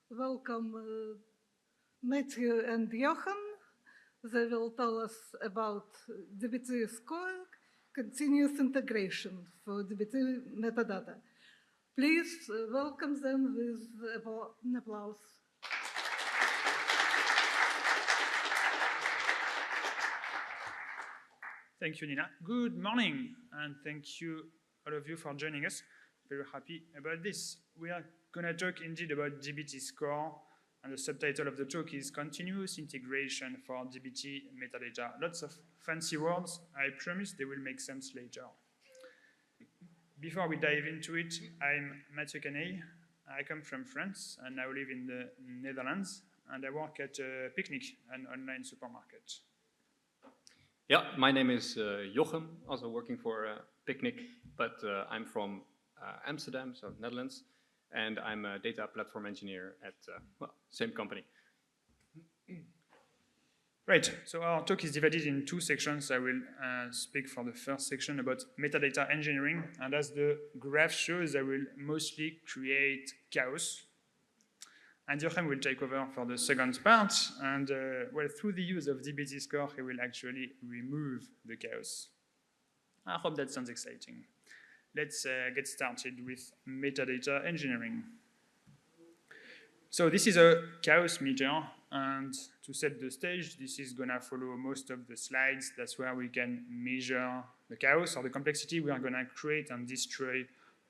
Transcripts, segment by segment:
Welcome Matthieu and Jochem. They will tell us about dbt-score, continuous integration for dbt metadata. Please welcome them with an applause. Thank you, Nina. Good morning, and thank you, all of you, for joining us. Very happy about this. We are going to talk indeed about dbt-score, and the subtitle of the talk is Continuous Integration for dbt Metadata. Lots of fancy words. I promise they will make sense later. Before we dive into it, I'm Matthieu Caneill. I come from France, and I live in the Netherlands, and I work at Picnic, an online supermarket. Yeah, my name is Jochem, also working for Picnic, but I'm from Amsterdam, so Netherlands, and I'm a data platform engineer at, well, same company. Right, so our talk is divided in two sections. I will speak for the first section about metadata engineering, and as the graph shows, I will mostly create chaos. And Jochem will take over for the second part, and well, through the use of dbt-score, he will actually remove the chaos. I hope that sounds exciting. Let's get started with metadata engineering. So this is a chaos meter, and to set the stage, this is gonna follow most of the slides. That's where we can measure the chaos or the complexity we are gonna create and destroy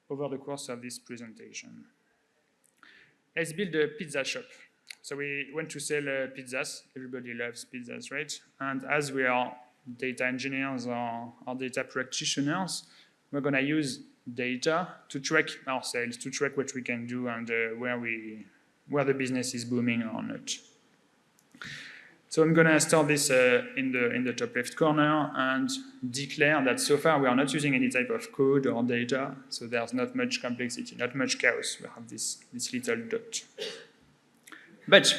over the course of this presentation. Let's build a pizza shop. So we want to sell pizzas. Everybody loves pizzas, right? And as we are data engineers or data practitioners, we're going to use data to track our sales, to track what we can do and where the business is booming or not. So I'm going to start this in the top left corner and declare that so far we are not using any type of code or data, so there's not much complexity, not much chaos. We have this little dot. But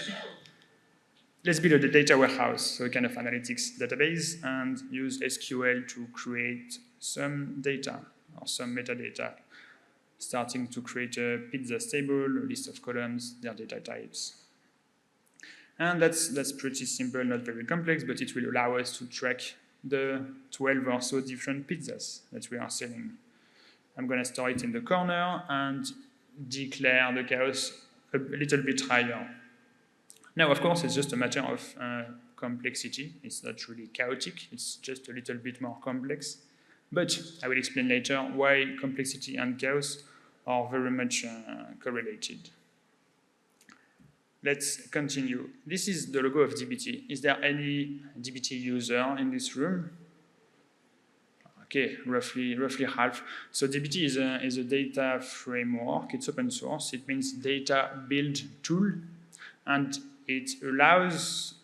let's build a data warehouse, so a kind of analytics database, and use SQL to create some data or some metadata, starting to create a pizza table, a list of columns, their data types. And that's pretty simple, not very complex, but it will allow us to track the 12 or so different pizzas that we are selling. I'm going to store it in the corner and declare the chaos a little bit higher. Now, of course, it's just a matter of complexity. It's not really chaotic. It's just a little bit more complex. But I will explain later why complexity and chaos are very much correlated. Let's continue. This is the logo of dbt. Is there any dbt user in this room? Okay, roughly half. So dbt is a data framework. It's open source. It means data build tool, and it allows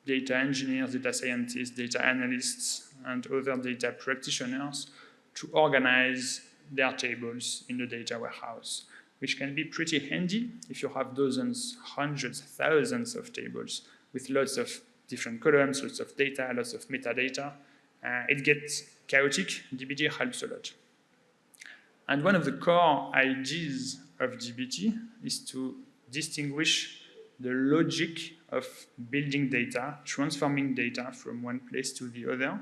data engineers, data scientists, data analysts, and other data practitioners to organize their tables in the data warehouse, which can be pretty handy if you have dozens, hundreds, thousands of tables with lots of different columns, lots of data, lots of metadata. It gets chaotic. dbt helps a lot. And one of the core ideas of dbt is to distinguish the logic of building data, transforming data from one place to the other,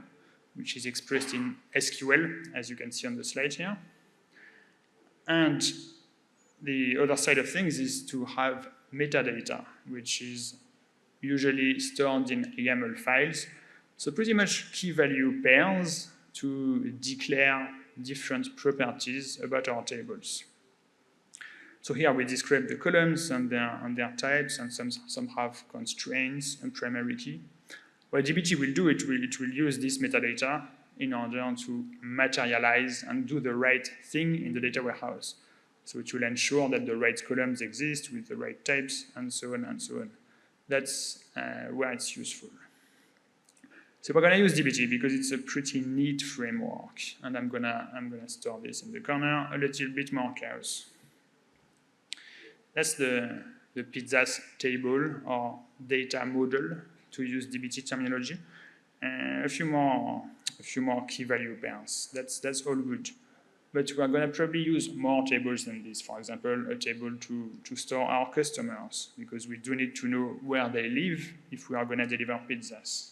which is expressed in SQL, as you can see on the slide here. And the other side of things is to have metadata, which is usually stored in YAML files. So pretty much key value pairs to declare different properties about our tables. So here we describe the columns and their types, and some have constraints and primary key. What dbt will do, it will use this metadata in order to materialize and do the right thing in the data warehouse. So it will ensure that the right columns exist with the right types, and so on and so on. That's where it's useful. So we're going to use dbt because it's a pretty neat framework, and I'm gonna store this in the corner, a little bit more chaos. That's the pizzas table or data model, to use dbt terminology. A few more key value pairs. That's all good. but we are going to probably use more tables than this. For example, a table to store our customers, because we do need to know where they live if we are going to deliver pizzas.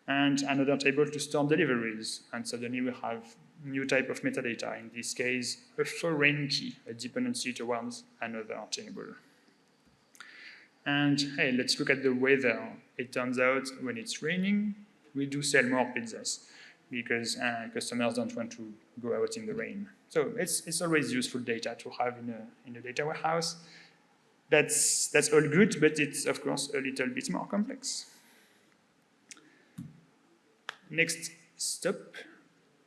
And another table to store deliveries, and suddenly we have new type of metadata, in this case, a foreign key, a dependency towards another table. And hey, let's look at the weather. It turns out when it's raining, we do sell more pizzas because customers don't want to go out in the rain. So it's always useful data to have in a data warehouse. That's all good, but it's, of course, a little bit more complex. Next step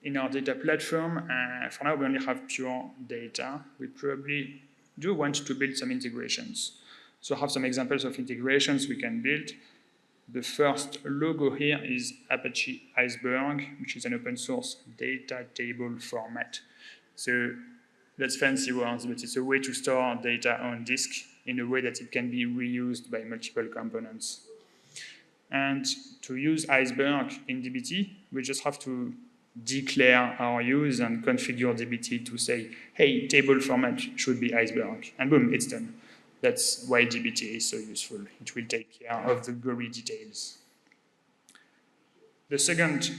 in our data platform, for now we only have pure data. We probably do want to build some integrations. So I have some examples of integrations we can build. The first logo here is Apache Iceberg, which is an open source data table format. So that's fancy words, but it's a way to store data on disk in a way that it can be reused by multiple components. And to use Iceberg in dbt, we just have to declare our use and configure dbt to say, hey, table format should be Iceberg. And boom, it's done. That's why dbt is so useful. It will take care of the gory details. The second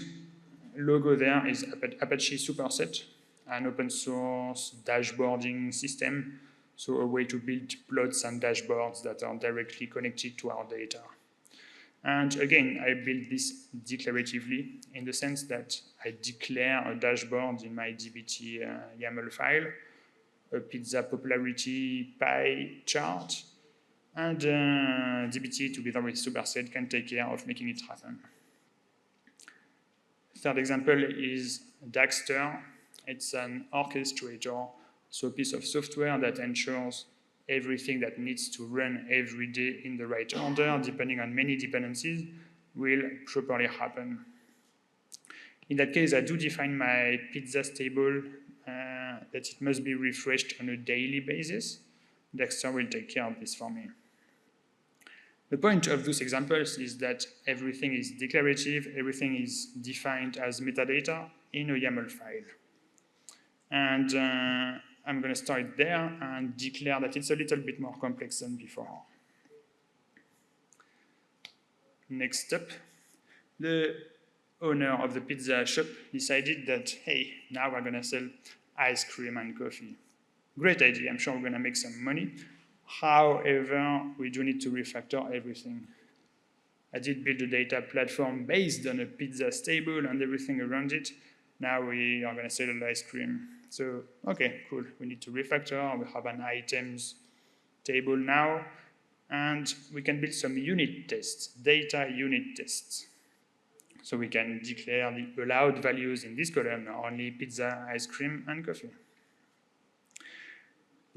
logo there is Apache Superset, an open source dashboarding system, so a way to build plots and dashboards that are directly connected to our data. And again, I build this declaratively in the sense that I declare a dashboard in my dbt YAML file, a pizza popularity pie chart, and dbt together with Superset can take care of making it happen. Third example is Daxter. It's an orchestrator, so a piece of software that ensures everything that needs to run every day in the right order, depending on many dependencies, will properly happen. In that case, I do define my pizzas table that it must be refreshed on a daily basis. Daxter will take care of this for me. The point of those examples is that everything is declarative, everything is defined as metadata in a YAML file. And I'm going to start there and declare that it's a little bit more complex than before. Next step, the owner of the pizza shop decided that, hey, now we're going to sell ice cream and coffee. Great idea, I'm sure we're going to make some money. However, we do need to refactor everything. I did build a data platform based on a pizza table and everything around it. Now we are going to sell ice cream. So, okay, cool. We need to refactor. We have an items table now. And we can build some unit tests, data unit tests. So we can declare the allowed values in this column, only pizza, ice cream, and coffee.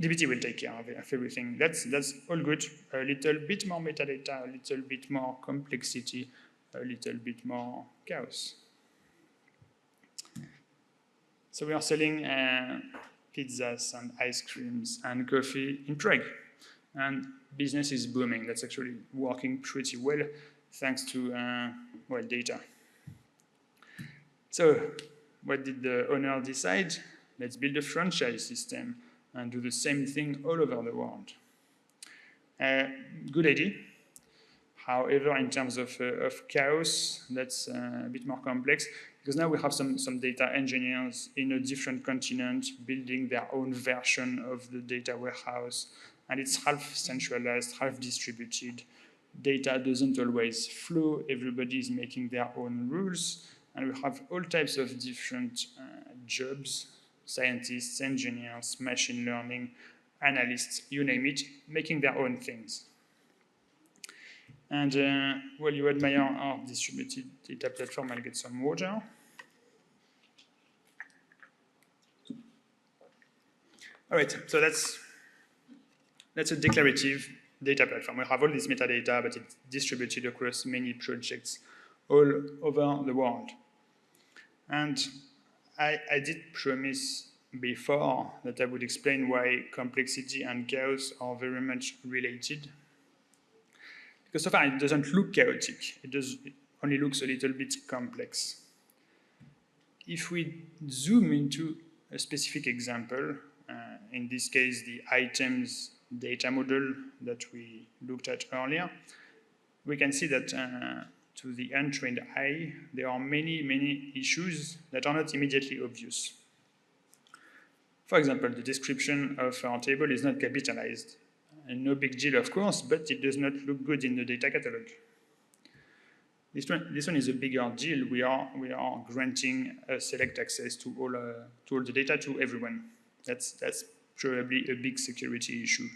dbt will take care of everything. That's all good. A little bit more metadata, a little bit more complexity, a little bit more chaos. So we are selling pizzas and ice creams and coffee in Prague. And business is booming. That's actually working pretty well thanks to, well, data. So what did the owner decide? Let's build a franchise system and do the same thing all over the world. Good idea. However, in terms of chaos, that's a bit more complex because now we have some data engineers in a different continent building their own version of the data warehouse, and it's half centralized, half distributed. Data doesn't always flow. Everybody is making their own rules, and we have all types of different jobs, scientists, engineers, machine learning, analysts, you name it, making their own things. And while you admire our distributed data platform, I'll get some water. All right, so that's a declarative data platform. We have all this metadata, but it's distributed across many projects all over the world. And I did promise before that I would explain why complexity and chaos are very much related. Because so far it doesn't look chaotic, it only looks a little bit complex. If we zoom into a specific example. In this case, the items data model that we looked at earlier. We can see that to the untrained eye, there are many issues that are not immediately obvious. For example, the description of our table is not capitalized. And no big deal, of course, but it does not look good in the data catalog. This one is a bigger deal. We are granting select access to all the data to everyone. That's probably a big security issue.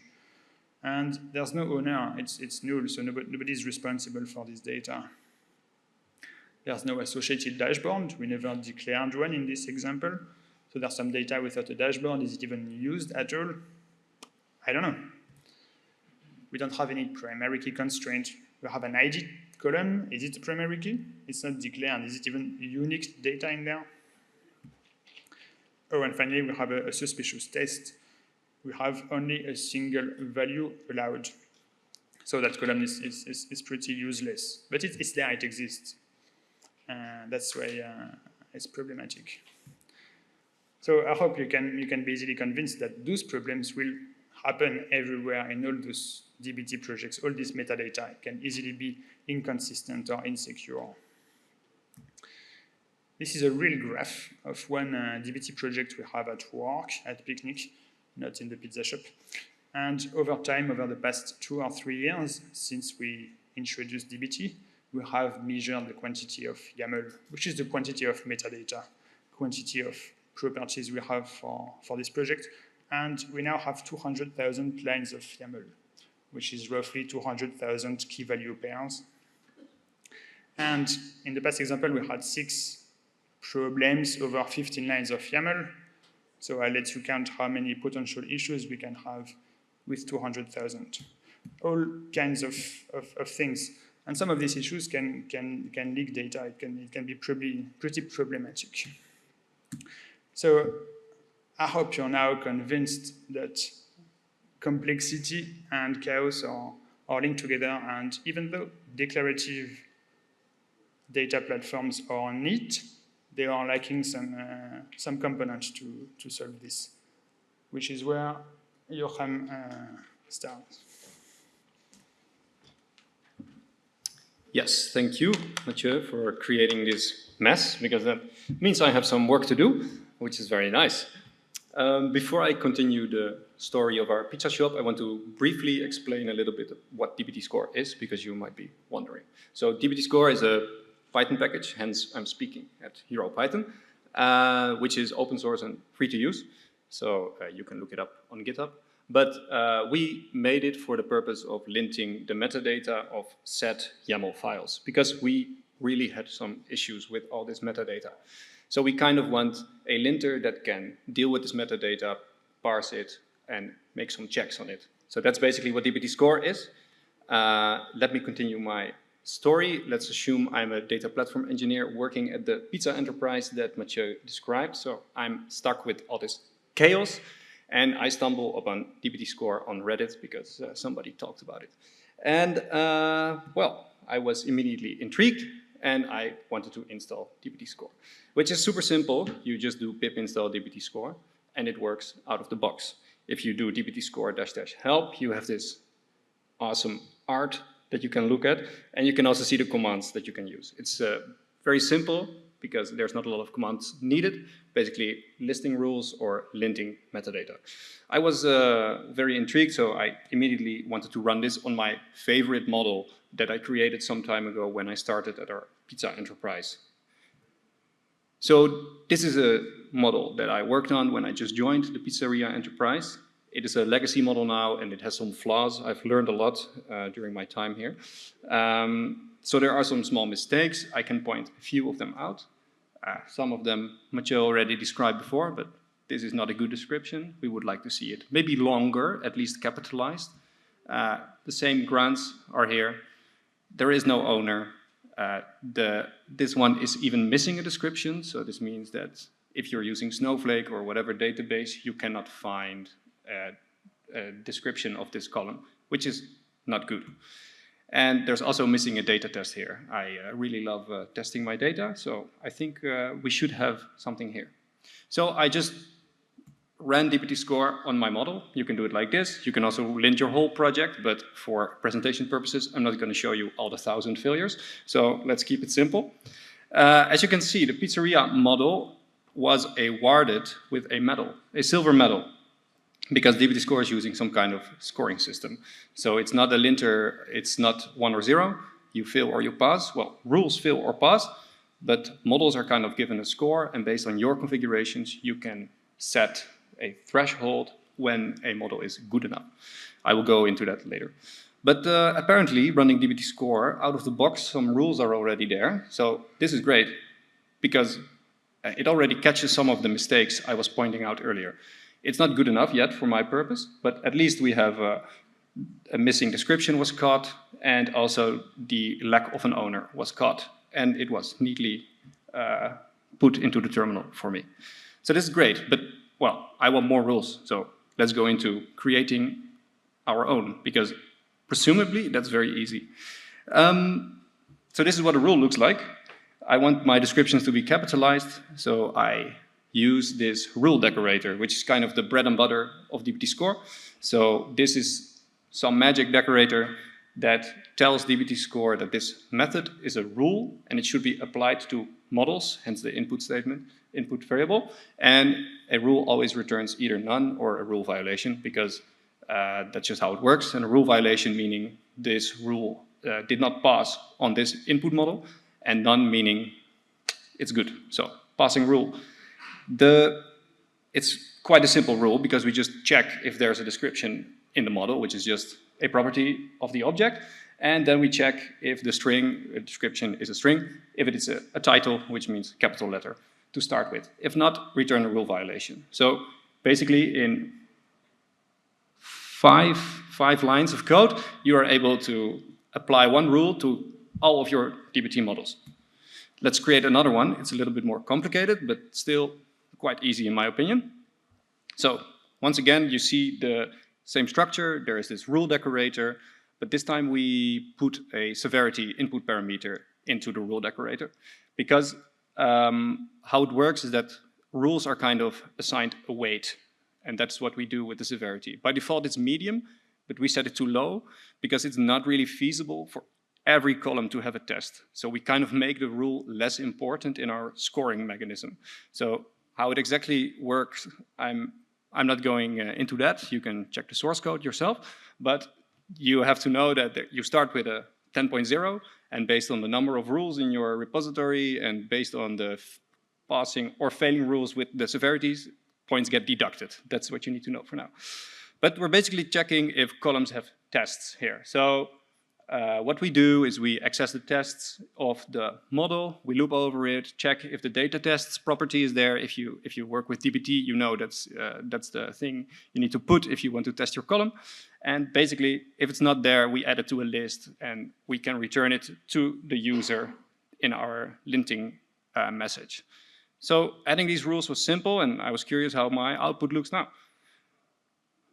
And there's no owner, it's null, so nobody is responsible for this data. There's no associated dashboard. We never declared one in this example. So there's some data without a dashboard. Is it even used at all? I don't know. We don't have any primary key constraint. We have an ID column. Is it a primary key? It's not declared. Is it even unique data in there? Oh, and finally, we have a suspicious test. We have only a single value allowed. So that column is pretty useless. But it's there, it exists. That's why it's problematic. So I hope you can be easily convinced that those problems will happen everywhere in all those DBT projects. All this metadata can easily be inconsistent or insecure. This is a real graph of one DBT project we have at work, at Picnic, not in the pizza shop. And over time, over the past 2 or 3 years, since we introduced DBT, we have measured the quantity of YAML, which is the quantity of metadata, quantity of properties we have for this project. And we now have 200,000 lines of YAML, which is roughly 200,000 key value pairs. And in the past example, we had 6 problems over 15 lines of YAML. So I'll let you count how many potential issues we can have with 200,000. All kinds of things. And some of these issues can leak data. It can be pretty problematic. So I hope you're now convinced that complexity and chaos are linked together. And even though declarative data platforms are neat, they are lacking some components to solve this, which is where Jochem starts. Yes, thank you, Matthieu, for creating this mess, because that means I have some work to do, which is very nice. Before I continue the story of our pizza shop, I want to briefly explain a little bit what dbt-score is, because you might be wondering. So dbt-score is a Python package, hence I'm speaking at EuroPython, which is open source and free to use. So you can look it up on GitHub. But we made it for the purpose of linting the metadata of set YAML files, because we really had some issues with all this metadata. So we kind of want a linter that can deal with this metadata, parse it, and make some checks on it. So that's basically what dbt-score is. Let me continue my story. Let's assume I'm a data platform engineer working at the pizza enterprise that Matthieu described. So I'm stuck with all this chaos, and I stumble upon dbt-score on Reddit because somebody talked about it. And well, I was immediately intrigued, and I wanted to install dbt-score, which is super simple. You just do pip install dbt-score, and it works out of the box. If you do dbt-score --help, you have this awesome art that you can look at, and you can also see the commands that you can use. It's very simple because there's not a lot of commands needed, basically listing rules or linting metadata. I was very intrigued, so I immediately wanted to run this on my favorite model that I created some time ago when I started at our pizza enterprise. So this is a model that I worked on when I just joined the pizzeria enterprise. It is a legacy model now, and it has some flaws. I've learned a lot during my time here. So there are some small mistakes. I can point a few of them out. Some of them Matthieu already described before, but this is not a good description. We would like to see it maybe longer, at least capitalized. The same grants are here. There is no owner. This one is even missing a description, so this means that if you're using Snowflake or whatever database, you cannot find a description of this column, which is not good. And there's also missing a data test here. I really love testing my data, so I think we should have something here. So I just ran dbt-score on my model. You can do it like this. You can also lint your whole project, but for presentation purposes, I'm not going to show you all the 1,000 failures. So let's keep it simple. As you can see, the pizzeria model was awarded with a medal, a silver medal, because dbt-score is using some kind of scoring system. So it's not a linter, it's not 1 or 0. You fail or you pass. Well, rules fail or pass, but models are kind of given a score, and based on your configurations, you can set a threshold when a model is good enough. I will go into that later. But apparently, running dbt-score out of the box, some rules are already there. So this is great, because it already catches some of the mistakes I was pointing out earlier. It's not good enough yet for my purpose, but at least we have a missing description was caught, and also the lack of an owner was caught, and it was neatly put into the terminal for me. So this is great, but, well, I want more rules, so let's go into creating our own, because presumably that's very easy. So this is what a rule looks like. I want my descriptions to be capitalized, so I use this rule decorator, which is kind of the bread and butter of dbt-score. So this is some magic decorator that tells dbt-score that this method is a rule and it should be applied to models, hence the input statement, input variable, and a rule always returns either none or a rule violation, because that's just how it works. And a rule violation meaning this rule did not pass on this input model, and none meaning it's good. So passing rule. It's quite a simple rule, because we just check if there's a description in the model, which is just a property of the object, and then we check if the string description is a string, if it is a title, which means capital letter to start with. If not, return a rule violation. So basically in five lines of code, you are able to apply one rule to all of your dbt models. Let's create another one. It's a little bit more complicated, but still quite easy in my opinion. So once again, you see the same structure. There is this rule decorator, but this time we put a severity input parameter into the rule decorator, because how it works is that rules are kind of assigned a weight, and that's what we do with the severity. By default, it's medium, but we set it too low because it's not really feasible for every column to have a test. So we kind of make the rule less important in our scoring mechanism. So how it exactly works, I'm not going into that. You can check the source code yourself, but you have to know that you start with a 10.0, and based on the number of rules in your repository and based on the passing or failing rules with the severities, points get deducted. That's what you need to know for now. But we're basically checking if columns have tests here. So what we do is we access the tests of the model, we loop over it, check if the data tests property is there. If you work with dbt, you know that's the thing you need to put if you want to test your column. And basically, if it's not there, we add it to a list and we can return it to the user in our linting message. So adding these rules was simple, and I was curious how my output looks now.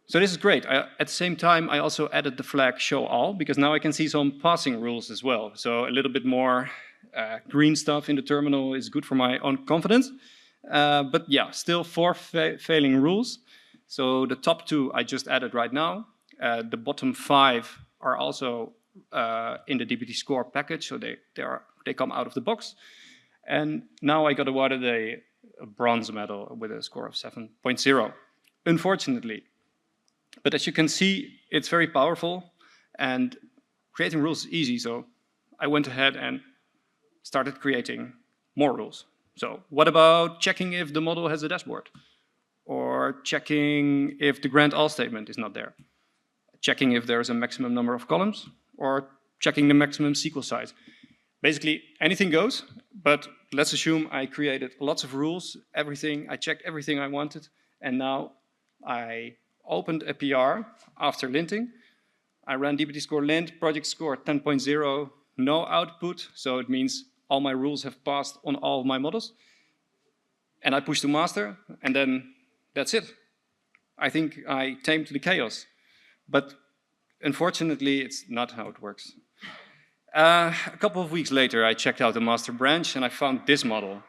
So this is great. At the same time, I also added the flag show all, because now I can see some passing rules as well. So a little bit more green stuff in the terminal is good for my own confidence. But yeah, still 4 failing rules. So the top 2 I just added right now. The bottom 5 are also in the dbt-score package, so they come out of the box. And now I got awarded a bronze medal with a score of 7.0, unfortunately. But as you can see, it's very powerful, and creating rules is easy, so I went ahead and started creating more rules. So what about checking if the model has a dashboard? Or checking if the grant all statement is not there? Checking if there's a maximum number of columns? Or checking the maximum SQL size? Basically, anything goes, but let's assume I created lots of rules, everything, I checked everything I wanted, and now I opened a PR after linting. I ran dbt-score lint, project score 10.0, no output, so it means all my rules have passed on all of my models. And I push to master, and then that's it. I think I tamed the chaos. But unfortunately, it's not how it works. A couple of weeks later, I checked out the master branch, and I found this model,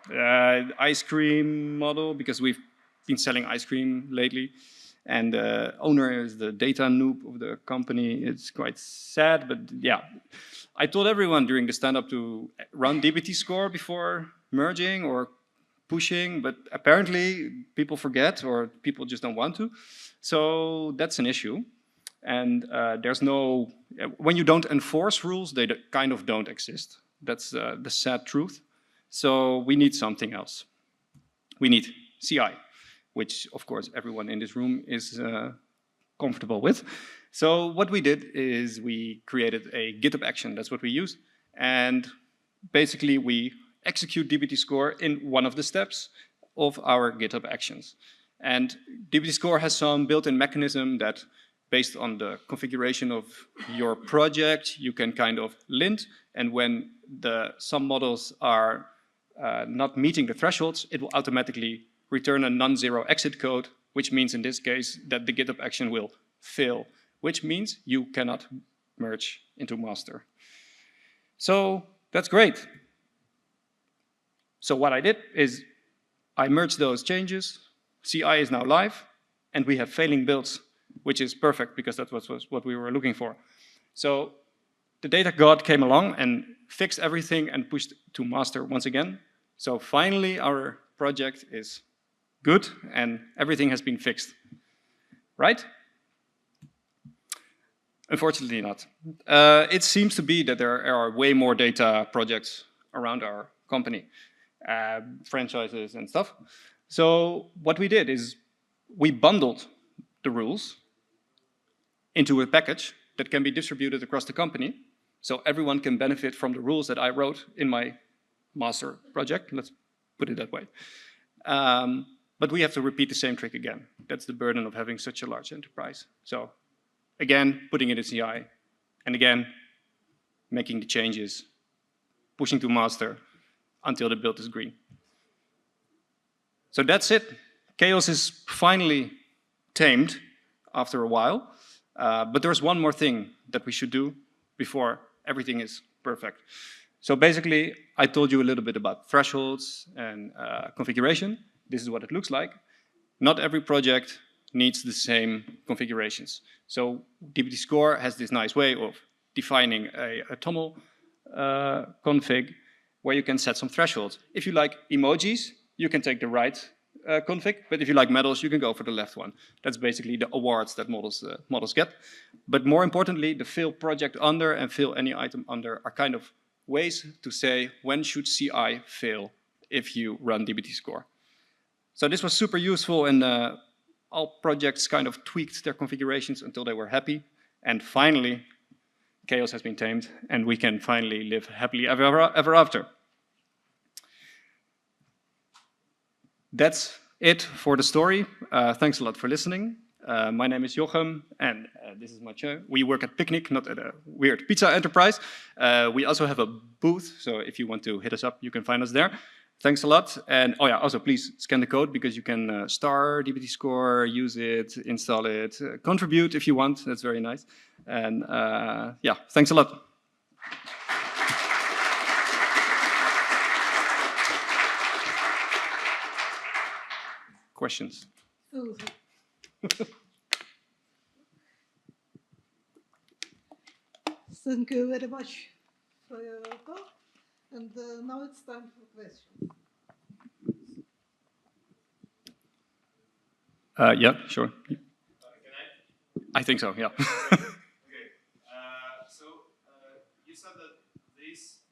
ice cream model, because we've been selling ice cream lately, and the owner is the data noob of the company. It's quite sad, but yeah. I told everyone during the stand-up to run dbt-score before merging or pushing, but apparently people forget or people just don't want to. So that's an issue. And there's no, when you don't enforce rules, they kind of don't exist. That's the sad truth. So we need something else. We need CI, which of course everyone in this room is comfortable with. So what we did is we created a GitHub action. That's what we used. And basically we execute dbt-score in one of the steps of our GitHub actions. And dbt-score has some built-in mechanism that based on the configuration of your project, you can kind of lint. And when some models are not meeting the thresholds, it will automatically return a non-zero exit code, which means in this case that the GitHub action will fail, which means you cannot merge into master. So that's great. So what I did is I merged those changes, CI is now live, and we have failing builds, which is perfect because that was what we were looking for. So the data god came along and fixed everything and pushed to master once again. So finally our project is good and everything has been fixed, right? Unfortunately not. It seems to be that there are way more data projects around our company, franchises and stuff. So what we did is we bundled the rules into a package that can be distributed across the company, so everyone can benefit from the rules that I wrote in my master project, let's put it that way. But we have to repeat the same trick again. That's the burden of having such a large enterprise. So again, putting it in CI, and again, making the changes, pushing to master until the build is green. So that's it. Chaos is finally tamed after a while, but there's one more thing that we should do before everything is perfect. So basically, I told you a little bit about thresholds and configuration. This is what it looks like. Not every project needs the same configurations. So dbt-score has this nice way of defining a TOML config where you can set some thresholds. If you like emojis, you can take the right config, but if you like medals, you can go for the left one. That's basically the awards that models get. But more importantly, the fail project under and fail any item under are kind of ways to say when should CI fail if you run dbt-score. So this was super useful, and all projects kind of tweaked their configurations until they were happy. And finally, chaos has been tamed, and we can finally live happily ever after. That's it for the story. Thanks a lot for listening. My name is Jochem, and this is Matthieu. We work at Picnic, not at a weird pizza enterprise. We also have a booth, so if you want to hit us up, you can find us there. Thanks a lot. And oh yeah, also please scan the code because you can star dbt-score, use it, install it, contribute if you want. That's very nice. And yeah, thanks a lot. Questions? Thank you very much for your talk. And now it's time for questions. Yeah, sure. Can I think so, yeah. Okay. So you said that these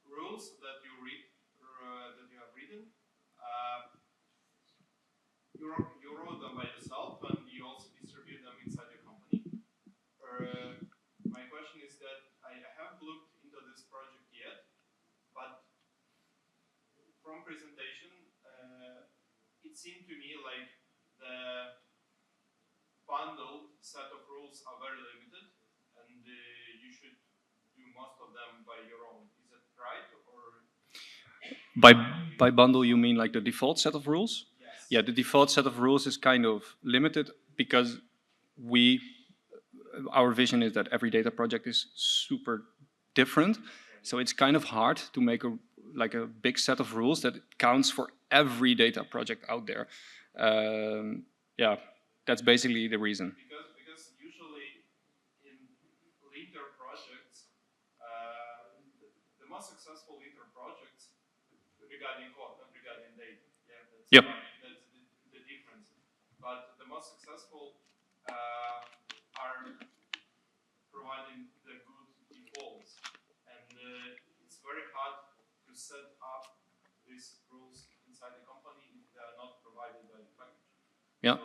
rules that you have written, you wrote them by yourself, and you also distribute them inside your company. My question is that I haven't looked into this project yet, but from presentation, it seemed to me like the bundled set of rules are very limited, and you should do most of them by your own. Is that right? Or By bundle, you mean like the default set of rules? yes. Yeah, the default set of rules is kind of limited because our vision is that every data project is super different. So it's kind of hard to make like a big set of rules that counts for every data project out there. Yeah, that's basically the reason. Because usually in linter projects, the most successful linter projects regarding code, not regarding data. Yeah, that's, yep. That's the difference. But the most successful are providing the good defaults, and it's very hard to set up these rules inside the company if they are not provided by the package. Yeah,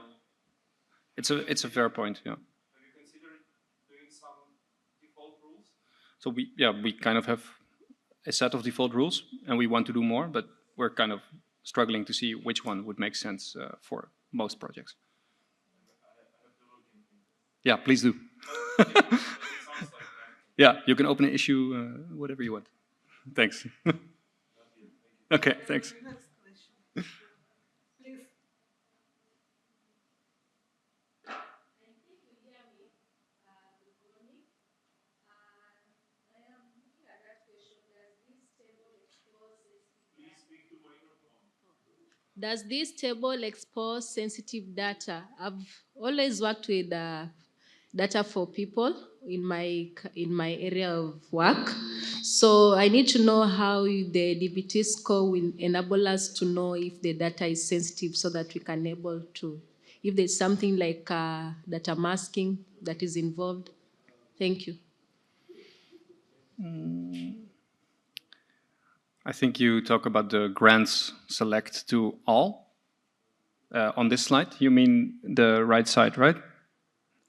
So it's a fair point. Yeah. Have you considered doing some default rules? So we kind of have a set of default rules, and we want to do more, but we're kind of struggling to see which one would make sense for most projects. I have to look into it. Yeah, please do. But it sounds like Yeah, you can open an issue, whatever you want. Thanks. Okay, thanks. Next question. Please. Does this table expose sensitive data? I've always worked with data for people in my area of work. So I need to know how the dbt score will enable us to know if the data is sensitive so that we can able to, if there's something like data masking that is involved. Thank you. I think you talk about the grants select to all. On this slide, you mean the right side, right?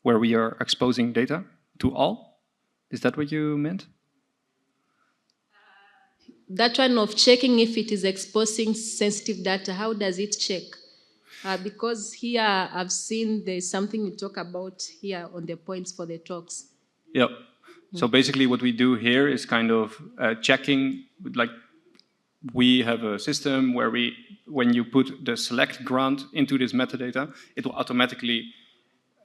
Where we are exposing data to all? Is that what you meant? That one of checking if it is exposing sensitive data, how does it check? Because here I've seen there's something we talk about here on the points for the talks. Yep. So basically what we do here is kind of checking, like we have a system where when you put the select grant into this metadata, it will automatically,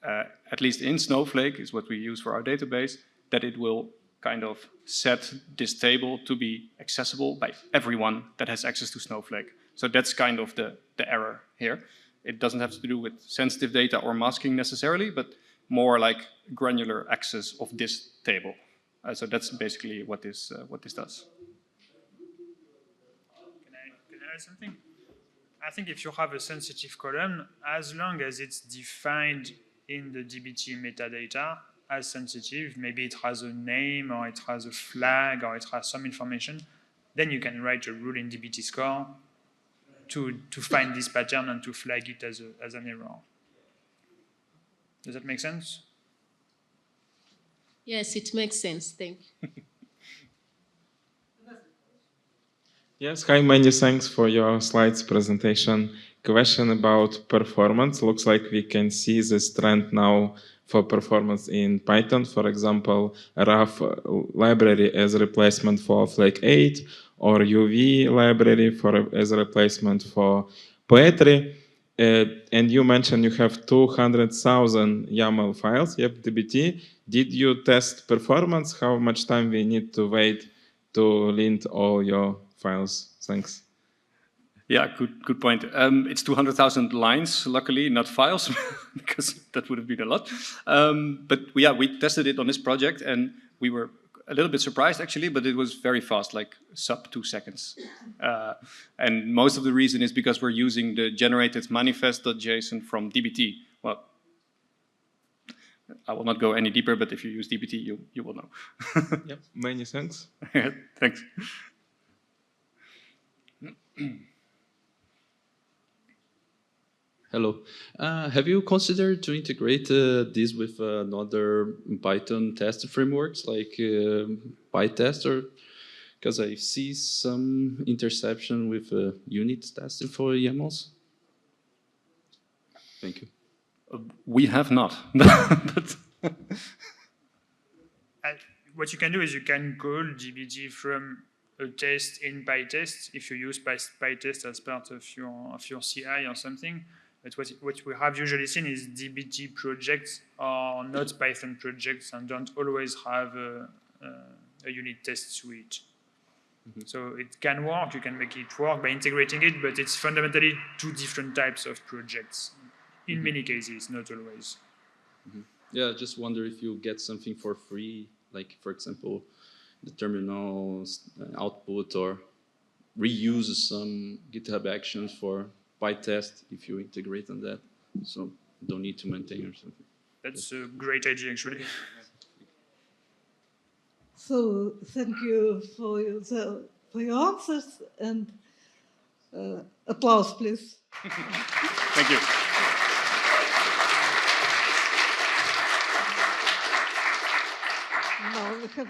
at least in Snowflake, is what we use for our database, that it will kind of set this table to be accessible by everyone that has access to Snowflake. So that's kind of the error here. It doesn't have to do with sensitive data or masking necessarily, but more like granular access of this table. So that's basically what this does. Can I add something? I think if you have a sensitive column, as long as it's defined in the dbt metadata as sensitive, maybe it has a name or it has a flag or it has some information, then you can write a rule in dbt-score to find this pattern and to flag it as an error. Does that make sense? Yes, it makes sense. Thank you. Yes, hi, many thanks for your slides presentation. Question about performance. Looks like we can see this trend now for performance in Python. For example, a RAF library as a replacement for Flake 8, or UV library as a replacement for Poetry. And you mentioned you have 200,000 YAML files, you have dbt. Did you test performance? How much time we need to wait to lint all your files? Thanks. Yeah, good point. It's 200,000 lines, luckily, not files, because that would have been a lot. But yeah, we tested it on this project, and we were a little bit surprised, actually, but it was very fast, like sub 2 seconds. And most of the reason is because we're using the generated manifest.json from dbt. Well, I will not go any deeper, but if you use dbt, you will know. Yep, many thanks. Thanks. Hello. Have you considered to integrate this with another Python test frameworks like PyTest? Because I see some interception with unit testing for YAMLs. Thank you. We have not. But what you can do is you can call dbt from a test in PyTest if you use PyTest as part of your CI or something. But what we have usually seen is dbt projects are not Python projects and don't always have a unit test suite. So it can work, you can make it work by integrating it, but it's fundamentally two different types of projects. In many cases, not always. Yeah, I just wonder if you get something for free, like for example, the terminal output, or reuse some GitHub actions for PyTest if you integrate on that. So you don't need to maintain or something. That's a great idea, actually. So thank you for your answers, and applause, please. Thank you. Now we have